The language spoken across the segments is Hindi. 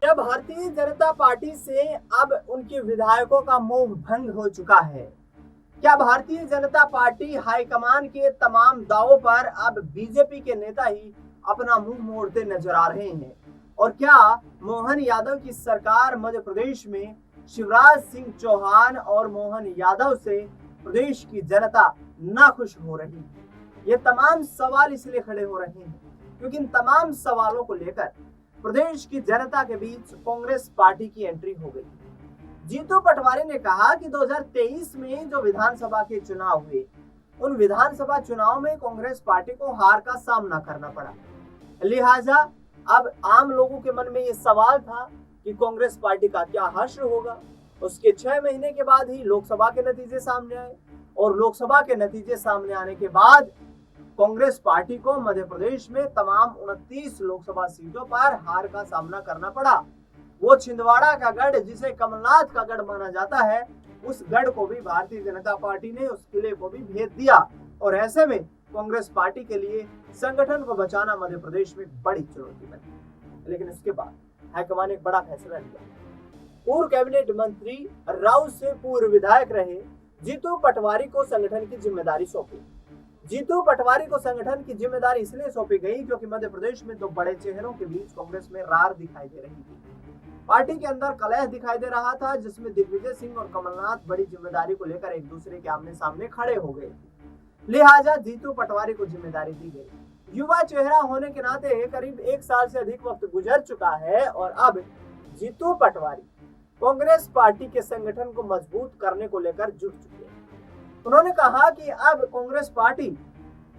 क्या भारतीय जनता पार्टी से अब उनके विधायकों का मोह भंग हो चुका है? क्या भारतीय जनता पार्टी हाईकमान के तमाम दावों पर अब बीजेपी के नेता ही अपना मुंह मोड़ते नजर आ रहे हैं? और क्या मोहन यादव की सरकार मध्य प्रदेश में शिवराज सिंह चौहान और मोहन यादव से प्रदेश की जनता नाखुश हो रही है? ये तमाम सवाल इसलिए खड़े हो रहे हैं क्योंकि इन तमाम सवालों को लेकर प्रदेश की जनता के बीच कांग्रेस पार्टी की एंट्री हो गई। जीतू पटवारी ने कहा कि 2023 में जो विधानसभा के चुनाव हुए, उन विधानसभा चुनाव में कांग्रेस पार्टी को हार का सामना करना पड़ा। लिहाजा अब आम लोगों के मन में ये सवाल था कि कांग्रेस पार्टी का क्या हश्र होगा। उसके 6 महीने के बाद ही लोकसभा के नतीजे सामने आए और लोकसभा के नतीजे सामने आने के बाद कांग्रेस पार्टी को मध्य प्रदेश में तमाम 29 लोकसभा सीटों पर हार का सामना करना पड़ा। वो छिंदवाड़ा का गढ़ जिसे कमलनाथ का गढ़ माना जाता है, उस गढ़ को भी भारतीय जनता पार्टी ने, उस किले को भी भेद दिया। और ऐसे में कांग्रेस पार्टी के लिए संगठन को बचाना मध्य प्रदेश में बड़ी चुनौती बनी। लेकिन इसके बाद हाईकमान ने एक बड़ा फैसला लिया। पूर्व कैबिनेट मंत्री राउत से पूर्व विधायक रहे जीतू पटवारी को संगठन की जिम्मेदारी सौंपी। जीतू पटवारी को संगठन की जिम्मेदारी इसलिए सौंपी गई क्योंकि मध्य प्रदेश में दो बड़े चेहरों के बीच कांग्रेस में रार दिखाई दे रही थी। पार्टी के अंदर कलह दिखाई दे रहा था जिसमें दिग्विजय सिंह और कमलनाथ बड़ी जिम्मेदारी को लेकर एक दूसरे के आमने सामने खड़े हो गए। लिहाजा जीतू पटवारी को जिम्मेदारी दी गई। युवा चेहरा होने के नाते करीब 1 साल से अधिक वक्त गुजर चुका है और अब जीतू पटवारी कांग्रेस पार्टी के संगठन को मजबूत करने को लेकर जुट चुके हैं। उन्होंने कहा कि अब कांग्रेस पार्टी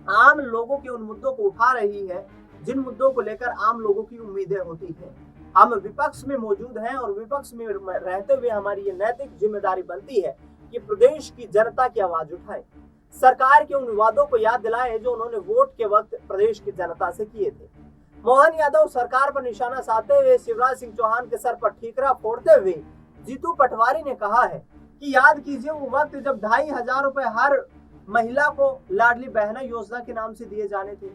आम लोगों के उन मुद्दों को उठा रही है जिन मुद्दों को लेकर आम लोगों की उम्मीदें होती है। हम विपक्ष में मौजूद हैं और विपक्ष में रहते हुए हमारी ये नैतिक जिम्मेदारी बनती है कि प्रदेश की जनता की आवाज उठाए, सरकार के उन वादों को याद दिलाए जो उन्होंने वोट के वक्त प्रदेश की जनता से किए थे। मोहन यादव सरकार पर निशाना साधते हुए शिवराज सिंह चौहान के सर पर ठीकरा फोड़ते हुए जीतू पटवारी ने कहा है कि याद कीजिए वो वक्त जब 2,500 रुपए हर महिला को लाडली बहना योजना के नाम से दिए जाने थे।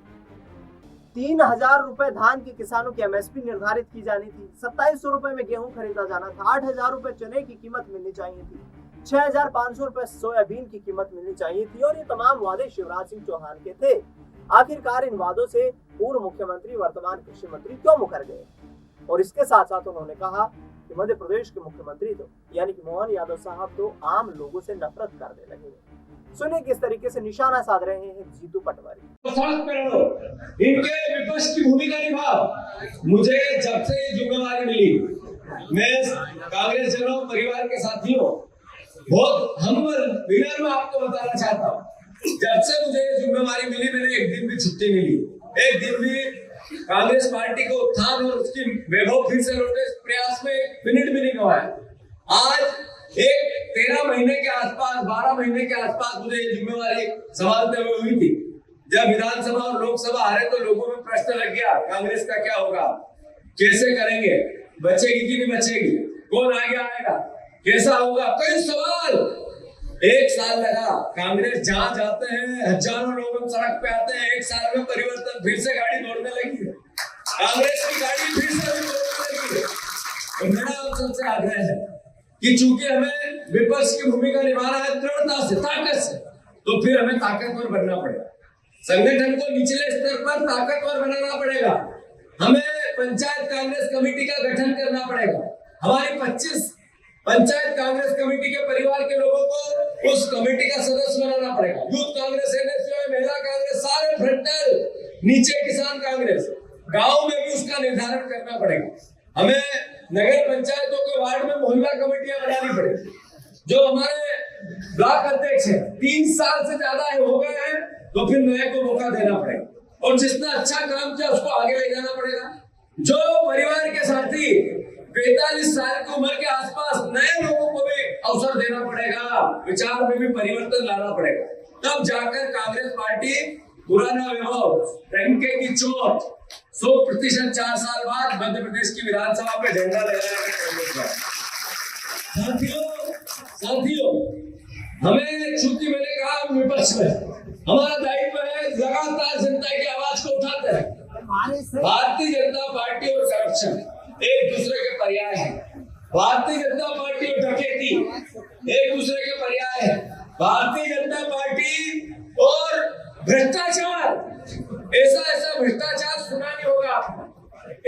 3,000 रुपए धान के किसानों की एमएसपी निर्धारित की जानी थी। 2,700 रुपए में गेहूं खरीदा जाना था। 8,000 रुपए चने की कीमत मिलनी चाहिए थी। 6,500 रुपए सोयाबीन की कीमत मिलनी चाहिए थी और ये तमाम वादे शिवराज सिंह चौहान के थे। आखिरकार इन वादों से पूर्व मुख्यमंत्री वर्तमान कृषि मंत्री क्यों मुकर गए? और इसके साथ साथ उन्होंने कहा कि मध्य प्रदेश के मुख्यमंत्री तो यानी कि मोहन यादव साहब तो आम लोगों से नफरत करने लगे। सुनिए किस तरीके से निशाना साध रहे हैं जीतू पटवारी। सड़क पे रहो, इनके विपक्ष की भूमिका निभाओ। मुझे जब से ये जिम्मेदारी मिली, मैं कांग्रेस जनों परिवार के साथियों बहुत हम्बल विनम्र में आपको बताना चाहता हूँ, जब से मुझे ये जिम्मेदारी मिली मैंने एक दिन भी छुट्टी मिली, एक दिन भी कांग्रेस पार्टी को उत्थान और उसकी वैभव फिर से लौटे इस प्रयास में एक मिनट भी नहीं गवाया। आज एक 13 महीने के आसपास 12 महीने के आसपास मुझे ये जिम्मेवारी संभालते हुए हुई थी। जब विधानसभा और लोकसभा हारे तो लोगों में प्रश्न लग गया कांग्रेस का क्या होगा, कैसे करेंगे, बचेगी कि नहीं बचेगी, कौन आगे आएगा, कैसा होगा, कई सवाल। 1 साल लगा। कांग्रेस जहां जाते हैं हजारों लोग सड़क पे आते हैं। 1 साल में परिवर्तन, फिर से गाड़ी दौड़ने लगी है, कांग्रेस की गाड़ी फिर से दौड़ने लगी है। और मेरा आप सबसे आग्रह है कि चूंकि हमें विपक्ष की भूमिका निभाना है दृढ़ता से, ताकत से, तो फिर हमें ताकतवर बनना पड़ेगा। संगठन को निचले स्तर पर ताकतवर बनाना पड़ेगा। हमें पंचायत कांग्रेस कमेटी का गठन करना पड़ेगा। हमारी 25 पंचायत कांग्रेस कमेटी के परिवार के लोगों को उस कमेटी का सदस्य बनाना पड़ेगा। यूथ कांग्रेस, एनएसयूआई, महिला कांग्रेस, सारे फ्रंटल, नीचे किसान कांग्रेस, गांव में भी उसका निर्धारण करना पड़ेगा। हमें नगर पंचायतों के वार्ड में मोहल्ला कमेटियां बनानी पड़ेगी। जो हमारे ब्लॉक अध्यक्ष है 3 साल से ज्यादा हो गए हैं, तो फिर नए को मौका देना पड़ेगा और जिसने अच्छा काम किया उसको आगे ले जाना पड़ेगा। जो परिवार के साथी 45 साल की उम्र के आसपास नए लोगों को भी अवसर देना पड़ेगा, विचार में भी परिवर्तन लाना पड़ेगा, तब जाकर कांग्रेस पार्टी पुराना वैभव, डंके की चोट 100% 4 साल बाद मध्य प्रदेश की विधानसभा पे झंडा लगाएगा। साथियों, हमें चूंकि मैंने कहा विपक्ष में हमारा दायित्व है लगातार जनता की आवाज को उठाते हैं। भारतीय जनता पार्टी और संरक्षण एक दूसरे के पर्याय है। भारतीय जनता पार्टी और डकैती एक दूसरे के पर्याय है। भारतीय जनता पार्टी और भ्रष्टाचार, ऐसा भ्रष्टाचार सुना नहीं होगा,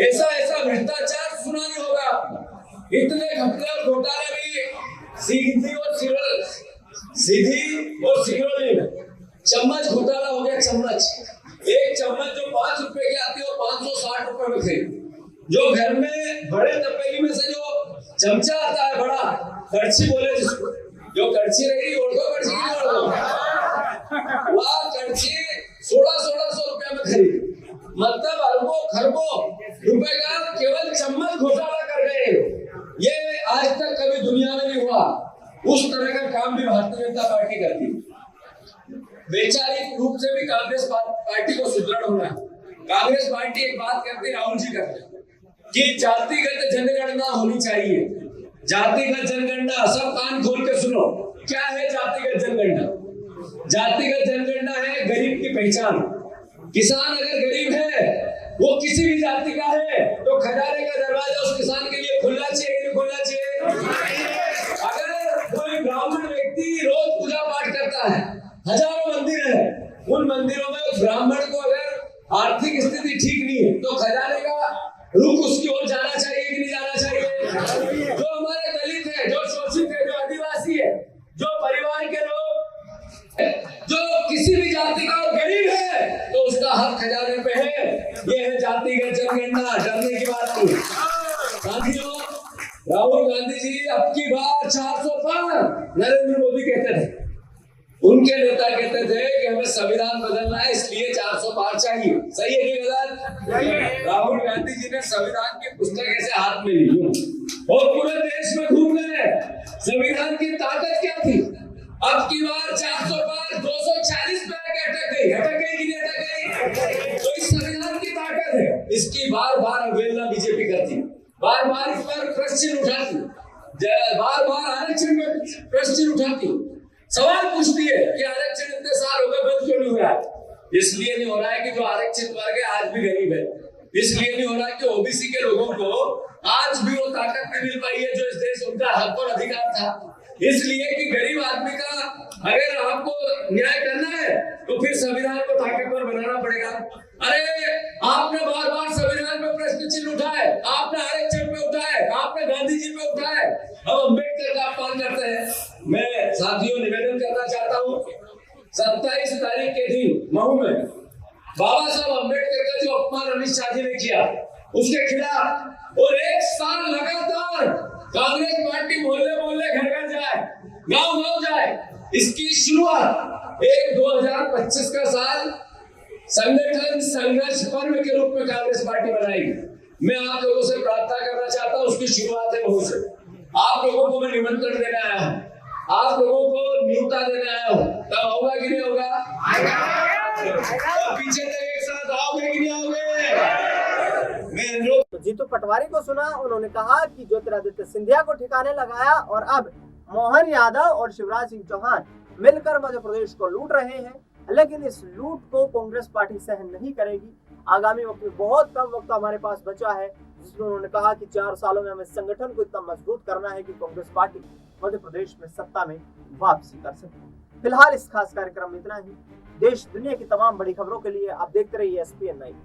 ऐसा भ्रष्टाचार सुना नहीं होगा। इतने घपले और घोटाले भी सीधी और सिरोली में चम्मच घोटाला हो गया। चम्मच, एक चम्मच जो 5 रुपए की आती है और 560 रुपए में खरीद। जो घर में बड़े तपेली में से जो चमचा आता है, बड़ा कड़छी बोले जिसको, जो कड़छी रहेगी ओढ़ दो, कड़छी की ओढ़ दो, वह कड़छी 1600 रुपया में खरीद। मतलब अरबों खरबों रुपए का केवल चम्मच घोटाला कर गए। ये आज तक कभी दुनिया में नहीं हुआ। उस तरह का काम भी भारतीय जनता पार्टी करती है। वैचारिक रूप से भी कांग्रेस पार्टी को सुदृढ़ होना है। कांग्रेस पार्टी एक बात करती, राहुल जी करते हैं कि जातिगत जनगणना होनी चाहिए। जातिगत जनगणना, सब कान खोल के सुनो, क्या है जातिगत जनगणना? जातिगत जनगणना है गरीब की पहचान। किसान अगर गरीब है, वो किसी भी जाति का है, तो खजाने का दरवाजा उस किसान के लिए खुलना चाहिए कि नहीं खुलना चाहिए? अगर कोई ब्राह्मण व्यक्ति रोज पूजा पाठ करता है, हजारों मंदिर है, उन मंदिरों में ब्राह्मण को अगर आर्थिक स्थिति ठीक नहीं है, तो खजाने का रुख उसकी ओर जाना चाहिए कि नहीं जाना चाहिए? जो हमारे दलित है, जो शोषित है, जो आदिवासी है, जो परिवार के लोग, जो किसी भी जाति का गरीब है, तो उसका हक खजाने पे है। ये है जातिगत जनगणना, डरने की बात नहीं। साथियों, राहुल गांधी जी अब की बार 400 पार नरेंद्र मोदी कहते थे, उनके नेता कहते थे कि हमें संविधान बदलना है, इसलिए 400 पार चाहिए। सही है कि गलत? राहुल गांधी जी ने संविधान की पुस्तक ऐसे हाथ में ली और पूरे देश में घूम गए। संविधान की ताकत क्या थी? अब की बार 400 पार 240 पे अटक गई कि नहीं अटक गई? तो इस संविधान की ताकत है। इसकी बार बार अवहेलना बीजेपी करती, बार बार इस पर प्रश्न उठाती, बार बार आरक्षण में प्रश्न उठाती, सवाल पूछती है कि आरक्षण इतने साल हो गए बंद क्यों नहीं हो रहा है? इसलिए नहीं हो रहा है कि जो आरक्षित वर्ग है आज भी गरीब है। इसलिए नहीं हो रहा है कि ओबीसी के लोगों को आज भी वो ताकत नहीं मिल पाई है जो इस देश उनका हक और अधिकार था। इसलिए कि गरीब आदमी का अगर आपको न्याय करना है तो फिर संविधान को ताकतवर बनाना पड़ेगा। अरे आपने बार बार संविधान पे प्रश्न चिन्ह उठाए, आपने आरक्षण पे उठाए, आपने गांधी जी पे उठाए, अब अम्बेडकर का अपमान करते हैं। मैं साथियों निवेदन करना चाहता हूँ, 27 तारीख के दिन मऊ में बाबा साहब अम्बेडकर का जो अपमान अमित शाह जी ने किया, उसके खिलाफ और 1 साल लगातार कांग्रेस पार्टी मोहल्ले मोहल्ले घर घर जाए, गांव गांव जाए। इसकी शुरुआत 2025 का साल संगठन संघर्ष पर्व के रूप में कांग्रेस पार्टी बनाएगी। मैं आप लोगों से प्रार्थना करना चाहता हूं, उसकी शुरुआत है मऊ से। आप लोगों को मैं निमंत्रण देने आया हूं, आप लोगों को न्योता देने आया हूं। तब होगा कि नहीं होगा? पीछे तक एक साथ आओगे कि नहीं आओगे? तो जीतू पटवारी को सुना, उन्होंने कहा कि ज्योतिरादित्य सिंधिया को ठिकाने लगाया और अब मोहन यादव और शिवराज सिंह चौहान मिलकर मध्य प्रदेश को लूट रहे हैं। लेकिन इस लूट को कांग्रेस पार्टी सहन नहीं करेगी। आगामी वक्त में बहुत कम वक्त हमारे पास बचा है, जिसमें उन्होंने कहा कि 4 सालों में हमें संगठन को इतना मजबूत करना है कि कांग्रेस पार्टी मध्य प्रदेश में सत्ता में वापसी कर सके। फिलहाल इस खास कार्यक्रम में इतना ही। देश दुनिया की तमाम बड़ी खबरों के लिए आप देखते रहिए SPN9।